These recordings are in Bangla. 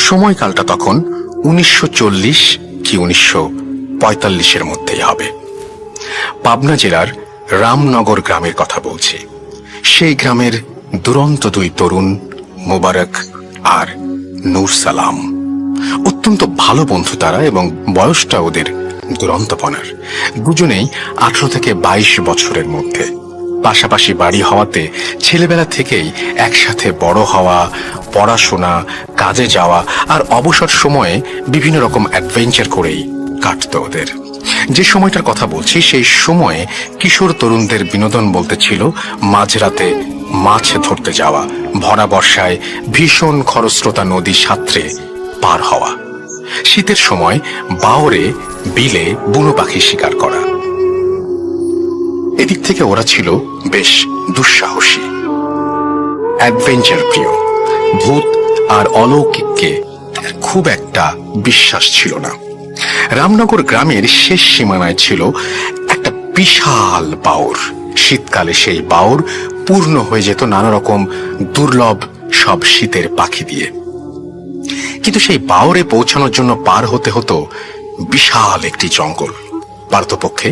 সময়কালটা তখন 1940 কি 1945-এর মধ্যেই হবে। পাবনা জেলার রামনগর গ্রামের কথা বলছি। সেই গ্রামের দুরন্ত দুই তরুণ, মোবারক আর নূর সালাম। অত্যন্ত ভালো বন্ধু তারা, এবং বয়সটা ওদের দুরন্তপনার। দুজনেই 18 থেকে 22 বছরের মধ্যে। পাশাপাশি বাড়ি হওয়াতে ছেলেবেলা থেকেই একসাথে বড় হওয়া, পড়াশোনা, কাজে যাওয়া আর অবসর সময়ে বিভিন্ন রকম অ্যাডভেঞ্চার করেই কাটতো ওদের। যে সময়টার কথা বলছি, সেই সময়ে কিশোর তরুণদের বিনোদন বলতে ছিল মাঝরাতে মাছ ধরতে যাওয়া, ভরা বর্ষায় ভীষণ খরস্রোতা নদী সাঁতরে পার হওয়া, শীতের সময় বাওরে বিলে বুনো পাখি শিকার করা। এদিক থেকে ওরা ছিল বেশ দুঃসাহসী, অ্যাডভেঞ্চার প্রিয়। ভূত আর অলৌকিককে খুব একটা বিশ্বাস ছিল না। রামনগর গ্রামের শেষ সীমানায় ছিল একটা বিশাল বাওর। শীতকালে সেই বাওর পূর্ণ হয়ে যেত নানা রকম দুর্লভ সব শীতের পাখি দিয়ে। কিন্তু সেই বাওরে পৌঁছানোর জন্য পার হতে হতো বিশাল একটি জঙ্গল। পারতপক্ষে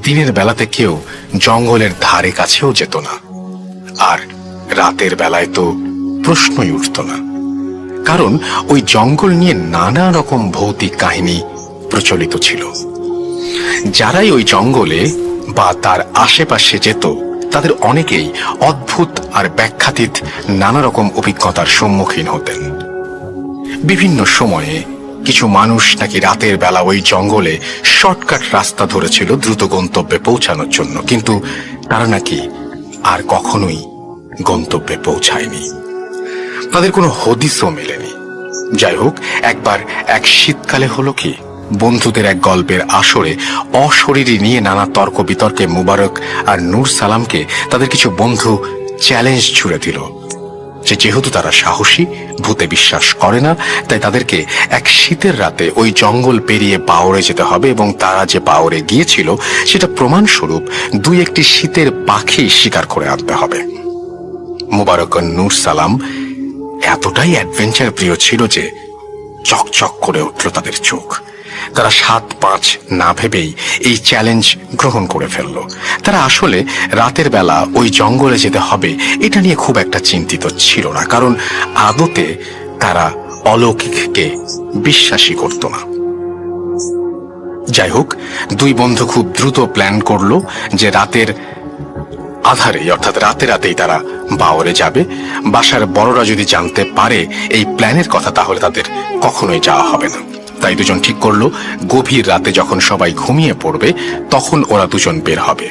দিনের বেলাতে কেউ জঙ্গলের ধারে কাছেও যেত না, আর রাতের বেলায় তো প্রশ্নই উঠত না, কারণ ওই জঙ্গল নিয়ে নানা রকম ভৌতিক কাহিনী প্রচলিত ছিল। যারাই ওই জঙ্গলে বা তার আশেপাশে যেত, তাদের অনেকেই অদ্ভুত আর ব্যাখ্যাতীত নানা রকম অভিজ্ঞতার সম্মুখীন হতেন। বিভিন্ন সময়ে কিছু মানুষ নাকি রাতের বেলা ওই জঙ্গলে শর্টকাট রাস্তা ধরেছিল দ্রুত গন্তব্যে পৌঁছানোর জন্য, কিন্তু তারা নাকি আর কখনোই গন্তব্যে পৌঁছায়নি। তাদের কোনো হদিসও মেলেনি। যাই হোক, একবার এক শীতকালে হলো কি, বন্ধুদের এক গল্পের আসরে অশরীরী নিয়ে নানা তর্ক বিতর্কে মুবারক আর নূর সালামকে তাদের কিছু বন্ধু চ্যালেঞ্জ ছুড়ে দিল যে যেহেতু তারা সাহসী, ভূতে বিশ্বাস করে না, তাই তাদেরকে এক শীতের রাতে ওই জঙ্গল পেরিয়ে বাওরে যেতে হবে, এবং তারা যে বাওরে গিয়েছিল সেটা প্রমাণস্বরূপ দুই একটি শীতের পাখি শিকার করে আনতে হবে। মুবারক আর নূর সালাম এতটাই অ্যাডভেঞ্চার প্রিয় ছিল যে চকচক করে উঠল তাদের চোখ। তারা 7-5 না ভেবেই এই চ্যালেঞ্জ গ্রহণ করে ফেলল। তারা আসলে রাতের বেলা ওই জঙ্গলে যেতে হবে এটা নিয়ে খুব একটা চিন্তিত ছিল না, কারণ আদতে তারা অলৌকিককে বিশ্বাসই করত না। যাই হোক, দুই বন্ধু খুব দ্রুত প্ল্যান করলো যে রাতের আধারেই, অর্থাৎ রাতে রাতেই তারা বাওরে যাবে। বাসার বড়রা যদি জানতে পারে এই প্ল্যানের কথা, তাহলে তাদের কখনোই যাওয়া হবে না। তাই দুজন ঠিক করলো গভীর রাতে যখন সবাই ঘুমিয়ে পড়বে তখন ওরা দুজন বের হবে।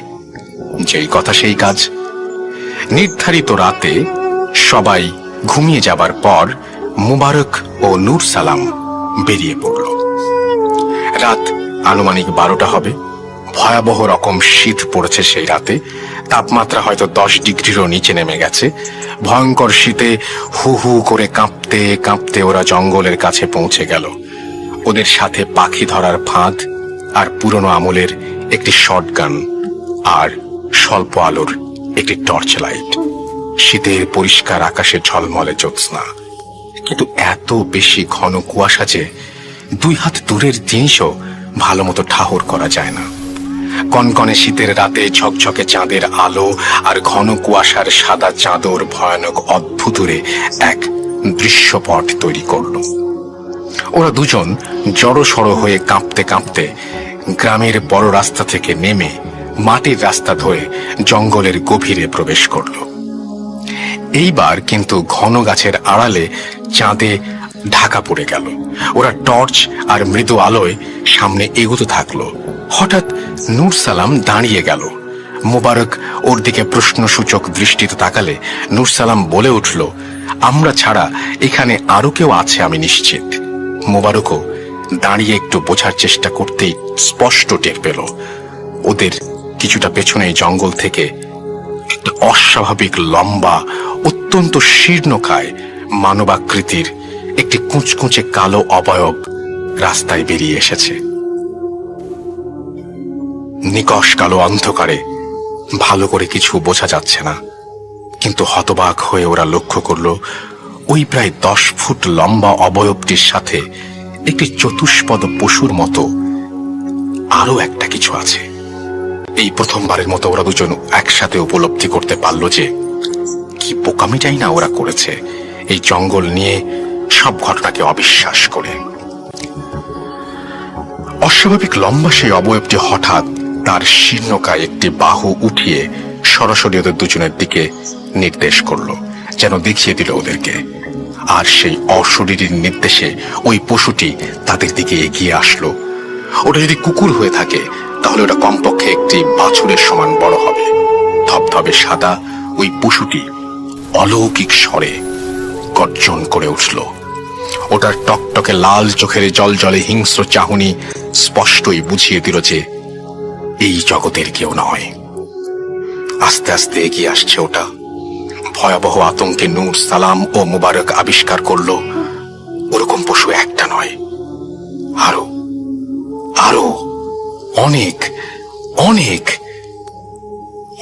যেই কথা সেই কাজ। নির্ধারিত রাতে সবাই ঘুমিয়ে যাবার পর মুবারক ও নূর সালাম বেরিয়ে পড়ল। রাত আনুমানিক 12টা হবে। ভয়াবহ রকম শীত পড়েছে সেই রাতে। তাপমাত্রা হয়তো 10 ডিগ্রিরও নিচে নেমে গেছে। ভয়ঙ্কর শীতে হু হু করে কাঁপতে কাঁপতে ওরা জঙ্গলের কাছে পৌঁছে গেল। ওদের সাথে পাখি ধরার ফাঁদ আর পুরনো আমলের একটি শটগান আর স্বল্প আলোর একটি টর্চ লাইট। শীতের পরিষ্কার আকাশে ঝলমলে জ্যোৎস্না, কিন্তু এত বেশি ঘন কুয়াশা যে 2 হাত দূরের জিনিসও ভালো মতো ঠাহর করা যায় না। কনকনে শীতের রাতে ঝকঝকে চাঁদের আলো আর ঘন কুয়াশার সাদা চাদর ভয়ানক অদ্ভুতুরে এক দৃশ্যপট তৈরি করল। ওরা দুজন জড়সড় হয়ে কাঁপতে কাঁপতে গ্রামের বড় রাস্তা থেকে নেমে মাটির রাস্তা ধরে জঙ্গলের গভীরে প্রবেশ করল। এইবার কিন্তু ঘন গাছের আড়ালে চাঁদে ঢাকা পড়ে গেল। ওরা টর্চ আর মৃদু আলোয় সামনে এগোতে থাকলো। হঠাৎ নূর সালাম দাঁড়িয়ে গেল। মুবারক ওর দিকে প্রশ্নসূচক দৃষ্টিতে তাকালে নূর সালাম বলে উঠল, আমরা ছাড়া এখানে আরো কেউ আছে আমি নিশ্চিত। মুবারকও দাঁড়িয়ে একটু বোঝার চেষ্টা করতেই স্পষ্ট টের পেল ওদের কিছুটা পেছনে জঙ্গল থেকে একটা অস্বাভাবিক লম্বা, অত্যন্ত শীর্ণকায় মানবাকৃতির একটি কুঁচকুঁচে কালো অবয়ব রাস্তায় বেরিয়ে এসেছে। নিকষ কালো অন্ধকারে ভালো করে কিছু বোঝা যাচ্ছে না, কিন্তু হতবাক হয়ে ওরা লক্ষ্য করল ওই প্রায় 10 ফুট লম্বা অবয়বটির সাথে একটি চতুষ্পদ পশুর মতো আরো একটা কিছু আছে। এই প্রথমবারের মতো ওরা দুজন একসাথে উপলব্ধি করতে পারলো যে কি বোকামিটাই না ওরা করেছে এই জঙ্গল নিয়ে সব ঘটনাকে অবিশ্বাস করে। অস্বাভাবিক লম্বা সেই অবয়বটি হঠাৎ তার শীর্ণকায় একটি বাহু উঠিয়ে সরাসরি ওদের দুজনের দিকে নির্দেশ করলো, যেন দেখিয়ে দিল ওদেরকে। আর সেই অশরীরীর নির্দেশে ওই পশুটি তাদের দিকে এগিয়ে আসলো। ওটা যদি কুকুর হয়ে থাকে তাহলে ওটা কমপক্ষে একটি বাছুরের সমান বড় হবে। ধবধবে সাদা ওই পশুটি অলৌকিক স্বরে গর্জন করে উঠল। ওটার টকটকে লাল চোখের জলজলে হিংস্র চাহনি স্পষ্টই বুঝিয়ে দিল যে এই জগতের কেউ নয়। আস্তে আস্তে এগিয়ে আসছে ওটা। ভয়াবহ আতঙ্কে নূর সালাম ও মুবারক আবিষ্কার করলো ওরকম পশু একটা নয়, আরো আরো অনেক অনেক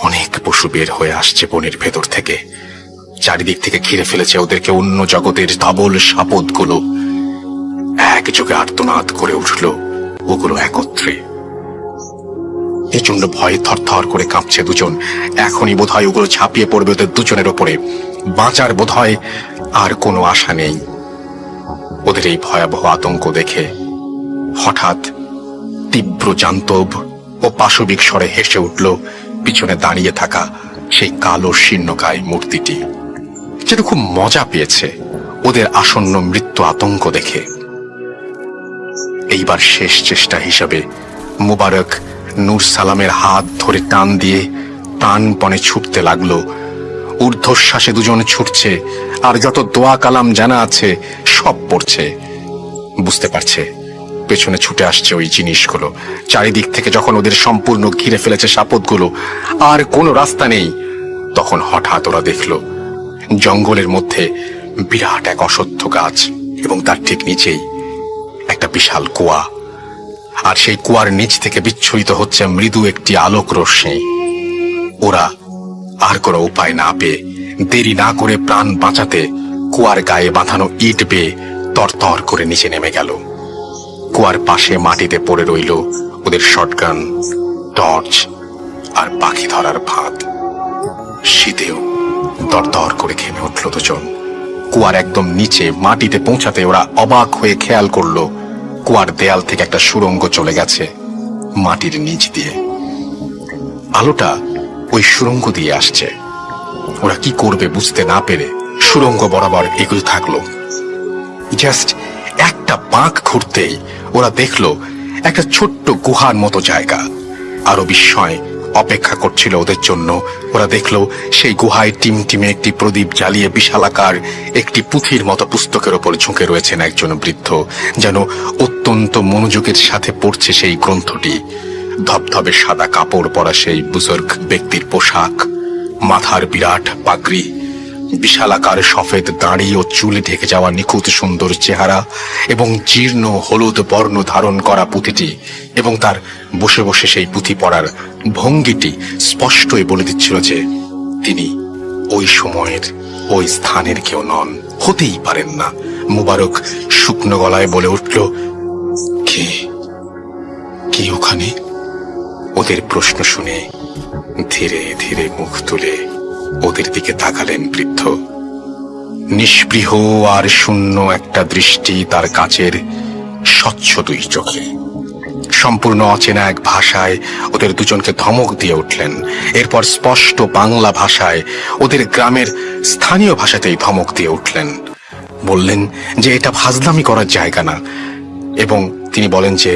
অনেক পশু বের হয়ে আসছে বনের ভেতর থেকে। চারিদিক থেকে ঘিরে ফেলেছে ওদেরকে অন্য জগতের ধবল সাপদগুলো। একযোগে আর্তনাদ করে উঠল ওগুলো একত্রে। প্রচন্ড ভয়ে থরথর করে কাঁপছে দুজন। এখনই বোধহয় ওগুলো ঝাঁপিয়ে পড়বে ওদের দুজনের ওপরে। বাঁচার বোধহয় আর কোনো আশা নেই। ওদের এই ভয়াবহ আতঙ্ক দেখে হঠাৎ তীব্র জান্তব ও পাশবিক স্বরে হেসে উঠল পিছনে দাঁড়িয়ে থাকা সেই কালো শীর্ণকায় মূর্তিটি, যেটা খুব মজা পেয়েছে ওদের আসন্ন মৃত্যু আতঙ্ক দেখে। এইবার শেষ চেষ্টা হিসাবে মুবারক নূর সালামের হাত ধরে টান দিয়ে প্রাণপণে ছুটতে লাগলো। ঊর্ধ্বশ্বাসে দুজন ছুটছে, আর যত দোয়া কালাম জানা আছে সব পড়ছে। বুঝতে পারছে পেছনে ছুটে আসছে ওই জিনিসগুলো। চারিদিক থেকে যখন ওদের সম্পূর্ণ ঘিরে ফেলেছে সাপদগুলো, আর কোনো রাস্তা নেই, তখন হঠাৎ ওরা দেখলো জঙ্গলের মধ্যে বিরাট এক অশ্বত্থ গাছ, এবং তার ঠিক নিচেই একটা বিশাল কুয়া। আর সেই কুয়ার নিচ থেকে বিচ্ছুরিত হচ্ছে মৃদু একটি আলোক রশ্মি। ওরা আর কোনো উপায় না পেয়ে দেরি না করে প্রাণ বাঁচাতে কুয়ার গায়ে বাঁধানো ইট বেয়ে তরতর করে নিচে নেমে গেল। কুয়ার পাশে মাটিতে পড়ে রইল ওদের শটগান, টর্চ আর পাখি ধরার ফাঁদ। শীতেও দরদর করে ঘেমে উঠল দুজন। কুয়ার একদম নিচে মাটিতে পৌঁছাতে ওরা অবাক হয়ে খেয়াল করলো কুয়ার দেয়াল থেকে একটা সুড়ঙ্গ চলে গেছে মাটির নিচ দিয়ে। আলোটা ওই সুড়ঙ্গ দিয়ে আসছে। ওরা কি করবে বুঝতে না পেরে সুড়ঙ্গ বরাবর এগোতে থাকলো। জাস্ট একটা বাঁক ঘুরতেই ওরা দেখলো একটা ছোট্ট গুহার মতো জায়গা। আরো বিস্ময় অপেক্ষা করছিল ওদের জন্য। ওরা দেখলো সেই গুহায় টিমটিমে একটি প্রদীপ জ্বালিয়ে বিশালাকার একটি পুঁথির মতো পুস্তকের ওপর ঝুঁকে রয়েছেন একজন বৃদ্ধ, যেন অত্যন্ত মনোযোগের সাথে পড়ছে সেই গ্রন্থটি। ধবধবে সাদা কাপড় পরা সেই বুজুর্গ ব্যক্তির পোশাক, মাথার বিরাট পাগড়ি, বিশালাকার সফেদ দাড়ি ও চুলে ঢেকে যাওয়া নিখুঁত সুন্দর চেহারা, এবং জীর্ণ হলুদ বর্ণ ধারণ করা পুঁথিটি এবং তার বসে বসে সেই পুঁথি পড়ার ভঙ্গিটি স্পষ্টই বলে দিচ্ছিল যে তিনি ওই সময়ের ওই স্থানের কেউ নন, হতেই পারেন না। মুবারক শুকনো গলায় বলে উঠল, কে কে ওখানে? ওদের প্রশ্ন শুনে ধীরে ধীরে মুখ তুলে ওদের দিকে তাকালেন বৃদ্ধ। নিষ্পৃহ আর শূন্য একটা দৃষ্টি তার কাচের স্বচ্ছ দুই চোখে। সম্পূর্ণ অচেনা এক ভাষায় ওদের দুজনকে ধমক দিয়ে উঠলেন। এরপর স্পষ্ট বাংলা ভাষায় ওদের গ্রামের স্থানীয় ভাষাতেই ধমক দিয়ে উঠলেন। বললেন যে এটা ফাজলামি করার জায়গা না, এবং তিনি বলেন যে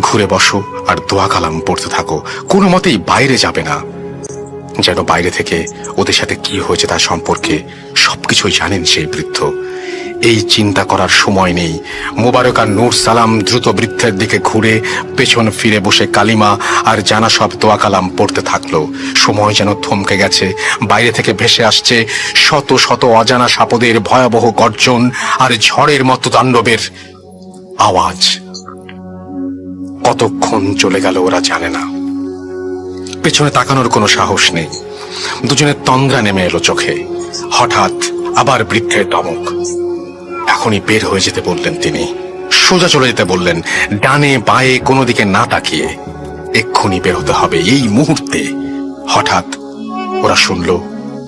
ঘুরে বসো আর দোয়া কালাম পড়তে থাকো, কোনো মতেই বাইরে যাবে না। যেন বাইরে থেকে ওদের সাথে কি হয়েছে তা সম্পর্কে সবকিছুই জানেন সেই বৃদ্ধ। এই চিন্তা করার সময় নেই। মুবারক আর নূর সালাম দ্রুত বৃদ্ধের দিকে ঘুরে পেছন ফিরে বসে কালিমা আর জানা সব দোয়া কালাম পড়তে থাকলো। সময় যেন থমকে গেছে। বাইরে থেকে ভেসে আসছে শত শত অজানা সাপদের ভয়াবহ গর্জন আর ঝড়ের মতো তাণ্ডবের আওয়াজ। কতক্ষণ চলে গেল ওরা জানে না। পেছনে তাকানোর কোনো সাহস নেই। দুজনের তন্দ্রা নেমে এলো চোখে। হঠাৎ আবার বৃদ্ধের ধমক। এখনই বের হয়ে যেতে বললেন তিনি, সোজা চলে যেতে বললেন, ডানে বাঁয়ে কোনো দিকে না তাকিয়ে এক্ষুনি বের হতে হবে, এই মুহূর্তে। হঠাৎ ওরা শুনল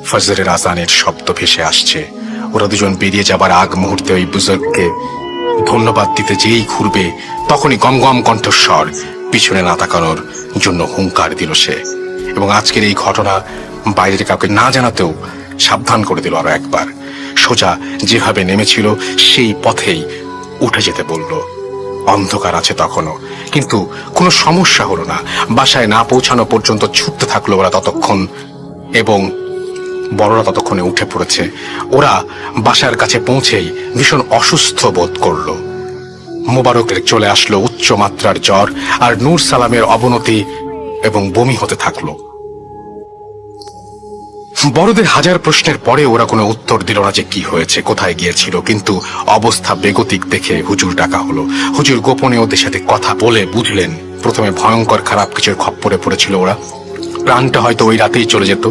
ফজরের আজানের শব্দ ভেসে আসছে। ওরা দুজন বেরিয়ে যাবার আগ মুহূর্তে ওই বুজুর্গকে ধন্যবাদ দিতে যেই ঘুরবে, তখনই গমগম কণ্ঠস্বর পিছনে না তাকানোর জন্য হুঙ্কার দিল সে। এবং আজকের এই ঘটনা বাইরের কাউকে না জানাতেও সাবধান করে দিল আরো একবার। সোজা যেভাবে নেমেছিল সেই পথেই উঠে যেতে বলল। অন্ধকার আছে তখনও, কিন্তু কোনো সমস্যা হলো না। বাসায় না পৌঁছানো পর্যন্ত ছুটতে থাকলো ওরা ততক্ষণ, এবং বড়রা ততক্ষণে উঠে পড়েছে। ওরা বাসার কাছে পৌঁছেই ভীষণ অসুস্থ বোধ করলো। মোবারকের চলে আসলো উচ্চ মাত্রার জ্বর, আর নূর সালামের অবনতি এবং বমি হতে থাকলো। বড়দের হাজার প্রশ্নের পরে ওরা কোনো উত্তর দিল না যে কি হয়েছে, কোথায় গিয়েছিল। কিন্তু অবস্থা বেগতিক দেখে হুজুর ডাকা হলো। হুজুর গোপনে ওদের সাথে কথা বলে বুঝলেন প্রথমে ভয়ঙ্কর খারাপ কিছুর খপ্পরে পড়েছিল ওরা। প্রাণটা হয়তো ওই রাতেই চলে যেত,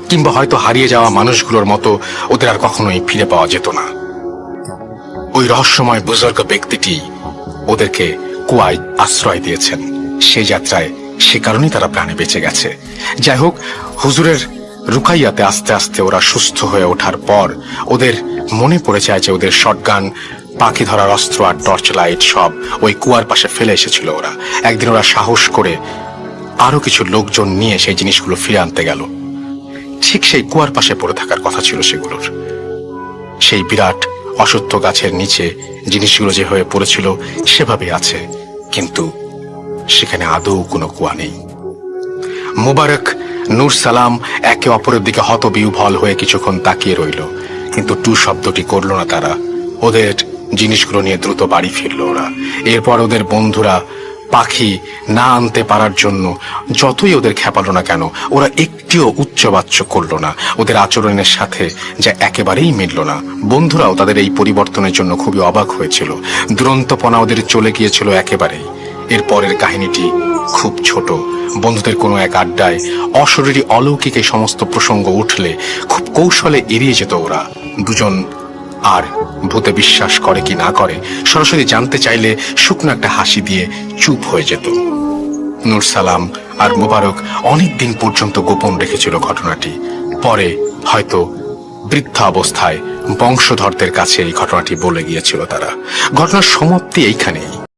কিংবা হয়তো হারিয়ে যাওয়া মানুষগুলোর মতো ওদের আর কখনোই ফিরে পাওয়া যেত না। ওই রহস্যময় বুজুর্গ ব্যক্তিটি ওদেরকে কুয়ায় আশ্রয় দিয়েছেন। সেই যাত্রায় সে কারণেই তারা প্রাণে বেঁচে গেছে। যাই হোক, হুজুরের রুকাইয়াতে আস্তে আস্তে ওরা সুস্থ হয়ে ওঠার পর ওদের মনে পড়ে যায় যে ওদের শটগান, পাখি ধরার অস্ত্র আর টর্চ লাইট সব ওই কুয়ার পাশে ফেলে এসেছিল ওরা। একদিন ওরা সাহস করে আরো কিছু লোকজন নিয়ে সেই জিনিসগুলো ফিরে আনতে গেল। ঠিক সেই কুয়ার পাশে পড়ে থাকার কথা ছিল সেগুলোর। সেই বিরাট অশ্বত্থ গাছের নিচে জিনিসগুলো যে হয়ে পড়েছিল সেভাবে আছে, কিন্তু সেখানে আদৌ কোনো কুয়া নেই। মুবারক, নূর সালাম একে অপরের দিকে হতবিহ্বল হয়ে কিছুক্ষণ তাকিয়ে রইল, কিন্তু টু শব্দটি করলো না তারা। ওদের জিনিসগুলো নিয়ে দ্রুত বাড়ি ফিরল ওরা। এরপর ওদের বন্ধুরা পাখি না আনতে পারার জন্য যতই ওদের খেপালো না কেন, ওরা একটিও উচ্চবাচ্য করলো না। ওদের আচরণের সাথে যা একেবারেই মিলল না। বন্ধুরাও তাদের এই পরিবর্তনের জন্য খুবই অবাক হয়েছিল। দুরন্তপনা ওদের চলে গিয়েছিল একেবারেই। এরপরের কাহিনীটি খুব ছোট। বন্ধুদের কোনো এক আড্ডায় অশরীরী অলৌকিক এই সমস্ত প্রসঙ্গ উঠলে খুব কৌশলে এড়িয়ে যেত ওরা দুজন। আর ভূতে বিশ্বাস করে কি না করে সরাসরি জানতে চাইলে শুকনো একটা হাসি দিয়ে চুপ হয়ে যেত। নূর সালাম আর মুবারক অনেক দিন পর্যন্ত গোপন রেখেছিল ঘটনাটি। পরে হয়তো বৃদ্ধা অবস্থায় বংশধরদের কাছে এই ঘটনাটি বলে গিয়েছিল তারা। ঘটনার সমাপ্তি এইখানেই।